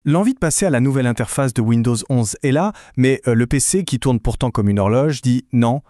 L'envie de passer à la nouvelle interface de Windows 11 est là, mais le PC qui tourne pourtant comme une horloge dit non.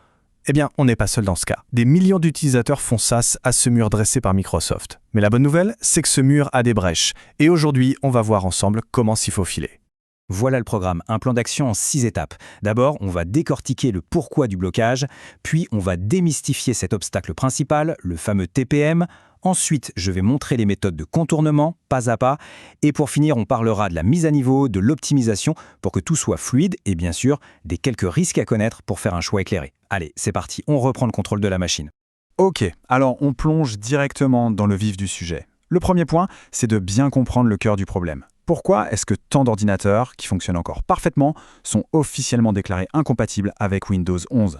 Eh bien, on n'est pas seul dans ce cas. Des millions d'utilisateurs font face à ce mur dressé par Microsoft. Mais la bonne nouvelle, c'est que ce mur a des brèches. Et aujourd'hui, on va voir ensemble comment s'y faufiler. Voilà le programme, un plan d'action en 6 étapes. D'abord, on va décortiquer le pourquoi du blocage, puis on va démystifier cet obstacle principal, le fameux TPM. Ensuite, je vais montrer les méthodes de contournement, pas à pas. Et pour finir, on parlera de la mise à niveau, de l'optimisation, pour que tout soit fluide et bien sûr, des quelques risques à connaître pour faire un choix éclairé. Allez, c'est parti, on reprend le contrôle de la machine. Ok, alors on plonge directement dans le vif du sujet. Le premier point, c'est de bien comprendre le cœur du problème. Pourquoi est-ce que tant d'ordinateurs, qui fonctionnent encore parfaitement, sont officiellement déclarés incompatibles avec Windows 11 ?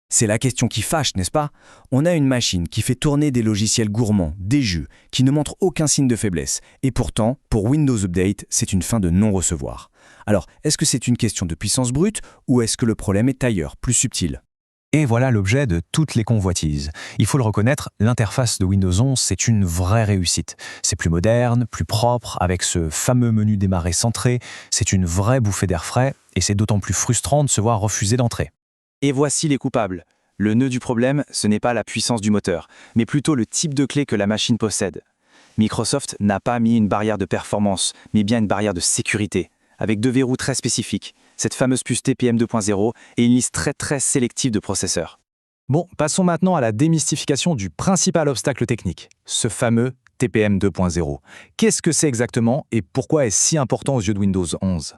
C'est la question qui fâche, n'est-ce pas? On a une machine qui fait tourner des logiciels gourmands, des jeux, qui ne montrent aucun signe de faiblesse. Et pourtant, pour Windows Update, c'est une fin de non-recevoir. Alors, est-ce que c'est une question de puissance brute ou est-ce que le problème est ailleurs, plus subtil? Et voilà l'objet de toutes les convoitises. Il faut le reconnaître, l'interface de Windows 11, c'est une vraie réussite. C'est plus moderne, plus propre, avec ce fameux menu démarrer centré. C'est une vraie bouffée d'air frais et c'est d'autant plus frustrant de se voir refuser d'entrer. Et voici les coupables. Le nœud du problème, ce n'est pas la puissance du moteur, mais plutôt le type de clé que la machine possède. Microsoft n'a pas mis une barrière de performance, mais bien une barrière de sécurité, avec 2 verrous très spécifiques, cette fameuse puce TPM 2.0 et une liste très sélective de processeurs. Bon, passons maintenant à la démystification du principal obstacle technique, ce fameux TPM 2.0. Qu'est-ce que c'est exactement et pourquoi est-ce si important aux yeux de Windows 11 ?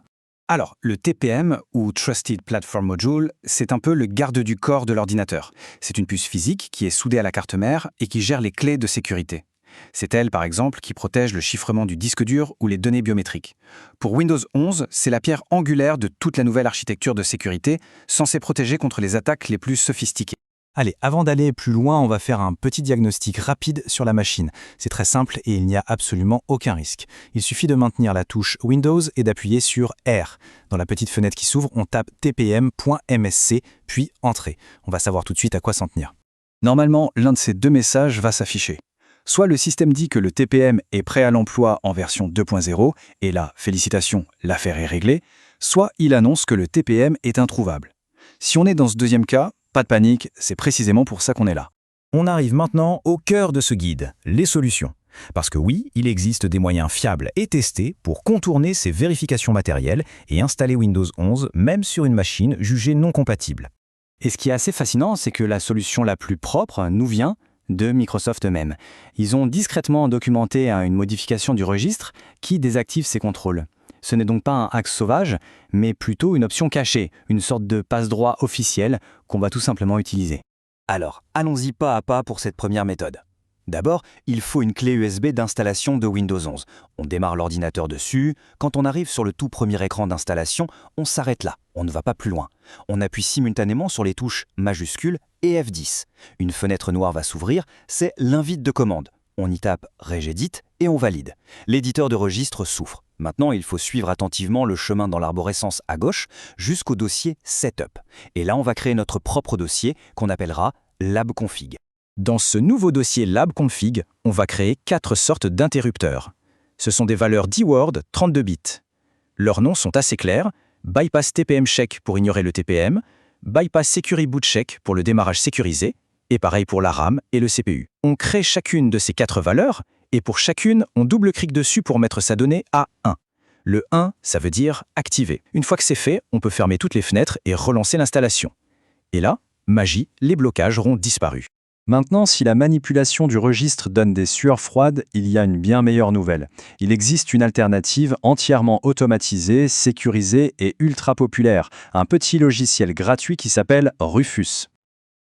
Alors, le TPM, ou Trusted Platform Module, c'est un peu le garde du corps de l'ordinateur. C'est une puce physique qui est soudée à la carte mère et qui gère les clés de sécurité. C'est elle, par exemple, qui protège le chiffrement du disque dur ou les données biométriques. Pour Windows 11, c'est la pierre angulaire de toute la nouvelle architecture de sécurité, censée protéger contre les attaques les plus sophistiquées. Allez, avant d'aller plus loin, on va faire un petit diagnostic rapide sur la machine. C'est très simple et il n'y a absolument aucun risque. Il suffit de maintenir la touche Windows et d'appuyer sur R. Dans la petite fenêtre qui s'ouvre, on tape tpm.msc, puis Entrée. On va savoir tout de suite à quoi s'en tenir. Normalement, l'un de ces 2 messages va s'afficher. Soit le système dit que le TPM est prêt à l'emploi en version 2.0, et là, félicitations, l'affaire est réglée, soit il annonce que le TPM est introuvable. Si on est dans ce deuxième cas, pas de panique, c'est précisément pour ça qu'on est là. On arrive maintenant au cœur de ce guide, les solutions. Parce que oui, il existe des moyens fiables et testés pour contourner ces vérifications matérielles et installer Windows 11 même sur une machine jugée non compatible. Et ce qui est assez fascinant, c'est que la solution la plus propre nous vient de Microsoft eux-mêmes. Ils ont discrètement documenté une modification du registre qui désactive ces contrôles. Ce n'est donc pas un hack sauvage, mais plutôt une option cachée, une sorte de passe-droit officiel qu'on va tout simplement utiliser. Alors, allons-y pas à pas pour cette première méthode. D'abord, il faut une clé USB d'installation de Windows 11. On démarre l'ordinateur dessus. Quand on arrive sur le tout premier écran d'installation, on s'arrête là, on ne va pas plus loin. On appuie simultanément sur les touches majuscules et F10. Une fenêtre noire va s'ouvrir, c'est l'invite de commande. On y tape « Regedit » et on valide. L'éditeur de registre s'ouvre. Maintenant, il faut suivre attentivement le chemin dans l'arborescence à gauche jusqu'au dossier Setup. Et là, on va créer notre propre dossier qu'on appellera labconfig. Dans ce nouveau dossier labconfig, on va créer 4 sortes d'interrupteurs. Ce sont des valeurs D-Word 32 bits. Leurs noms sont assez clairs. Bypass TPM check pour ignorer le TPM, Bypass Security Boot check pour le démarrage sécurisé, et pareil pour la RAM et le CPU. On crée chacune de ces 4 valeurs, et pour chacune, on double-clique dessus pour mettre sa donnée à 1. Le 1, ça veut dire activer. Une fois que c'est fait, on peut fermer toutes les fenêtres et relancer l'installation. Et là, magie, les blocages auront disparu. Maintenant, si la manipulation du registre donne des sueurs froides, il y a une bien meilleure nouvelle. Il existe une alternative entièrement automatisée, sécurisée et ultra populaire, un petit logiciel gratuit qui s'appelle Rufus.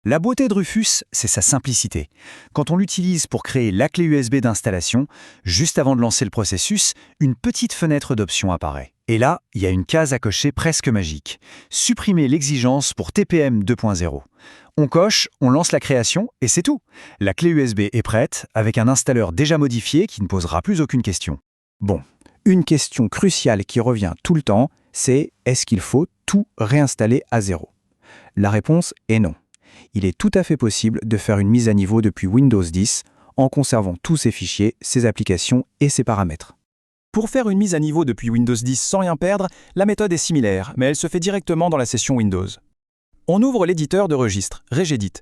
La beauté de Rufus, c'est sa simplicité. Quand on l'utilise pour créer la clé USB d'installation, juste avant de lancer le processus, une petite fenêtre d'options apparaît. Et là, il y a une case à cocher presque magique. Supprimer l'exigence pour TPM 2.0. On coche, on lance la création et c'est tout. La clé USB est prête avec un installeur déjà modifié qui ne posera plus aucune question. Bon, une question cruciale qui revient tout le temps, c'est est-ce qu'il faut tout réinstaller à zéro? La réponse est non. Il est tout à fait possible de faire une mise à niveau depuis Windows 10 en conservant tous ses fichiers, ses applications et ses paramètres. Pour faire une mise à niveau depuis Windows 10 sans rien perdre, la méthode est similaire, mais elle se fait directement dans la session Windows. On ouvre l'éditeur de registre, Regedit.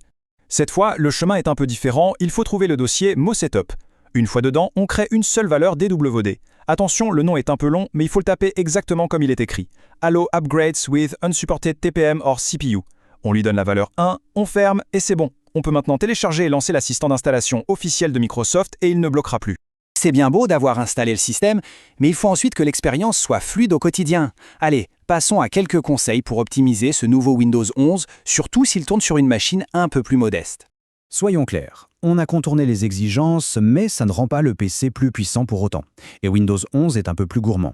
Cette fois, le chemin est un peu différent, il faut trouver le dossier MoSetup. Une fois dedans, on crée une seule valeur DWD. Attention, le nom est un peu long, mais il faut le taper exactement comme il est écrit. Allow upgrades with unsupported TPM or CPU. On lui donne la valeur 1, on ferme et c'est bon. On peut maintenant télécharger et lancer l'assistant d'installation officiel de Microsoft et il ne bloquera plus. C'est bien beau d'avoir installé le système, mais il faut ensuite que l'expérience soit fluide au quotidien. Allez, passons à quelques conseils pour optimiser ce nouveau Windows 11, surtout s'il tourne sur une machine un peu plus modeste. Soyons clairs, on a contourné les exigences, mais ça ne rend pas le PC plus puissant pour autant. Et Windows 11 est un peu plus gourmand.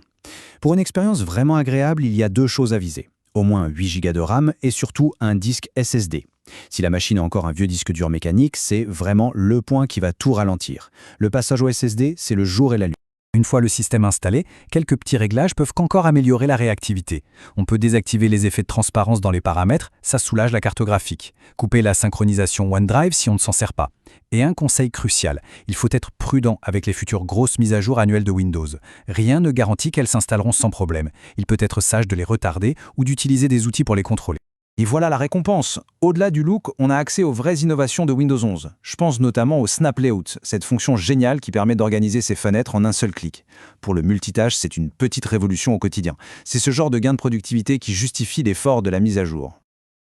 Pour une expérience vraiment agréable, il y a deux choses à viser. Au moins 8 Go de RAM et surtout un disque SSD. Si la machine a encore un vieux disque dur mécanique, c'est vraiment le point qui va tout ralentir. Le passage au SSD, c'est le jour et la nuit. Une fois le système installé, quelques petits réglages peuvent encore améliorer la réactivité. On peut désactiver les effets de transparence dans les paramètres, ça soulage la carte graphique. Couper la synchronisation OneDrive si on ne s'en sert pas. Et un conseil crucial, il faut être prudent avec les futures grosses mises à jour annuelles de Windows. Rien ne garantit qu'elles s'installeront sans problème. Il peut être sage de les retarder ou d'utiliser des outils pour les contrôler. Et voilà la récompense. Au-delà du look, on a accès aux vraies innovations de Windows 11. Je pense notamment au Snap Layout, cette fonction géniale qui permet d'organiser ses fenêtres en un seul clic. Pour le multitâche, c'est une petite révolution au quotidien. C'est ce genre de gain de productivité qui justifie l'effort de la mise à jour.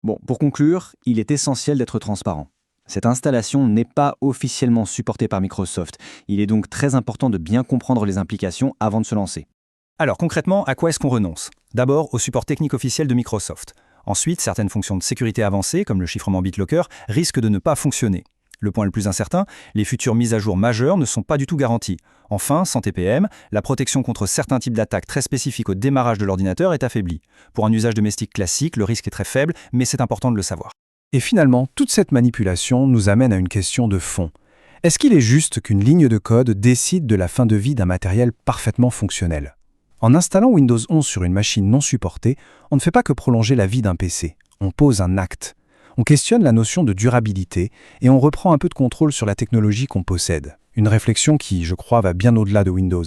Bon, pour conclure, il est essentiel d'être transparent. Cette installation n'est pas officiellement supportée par Microsoft. Il est donc très important de bien comprendre les implications avant de se lancer. Alors concrètement, à quoi est-ce qu'on renonce? D'abord, au support technique officiel de Microsoft. Ensuite, certaines fonctions de sécurité avancées, comme le chiffrement BitLocker, risquent de ne pas fonctionner. Le point le plus incertain, les futures mises à jour majeures ne sont pas du tout garanties. Enfin, sans TPM, la protection contre certains types d'attaques très spécifiques au démarrage de l'ordinateur est affaiblie. Pour un usage domestique classique, le risque est très faible, mais c'est important de le savoir. Et finalement, toute cette manipulation nous amène à une question de fond. Est-ce qu'il est juste qu'une ligne de code décide de la fin de vie d'un matériel parfaitement fonctionnel? En installant Windows 11 sur une machine non supportée, on ne fait pas que prolonger la vie d'un PC, on pose un acte. On questionne la notion de durabilité et on reprend un peu de contrôle sur la technologie qu'on possède. Une réflexion qui, je crois, va bien au-delà de Windows.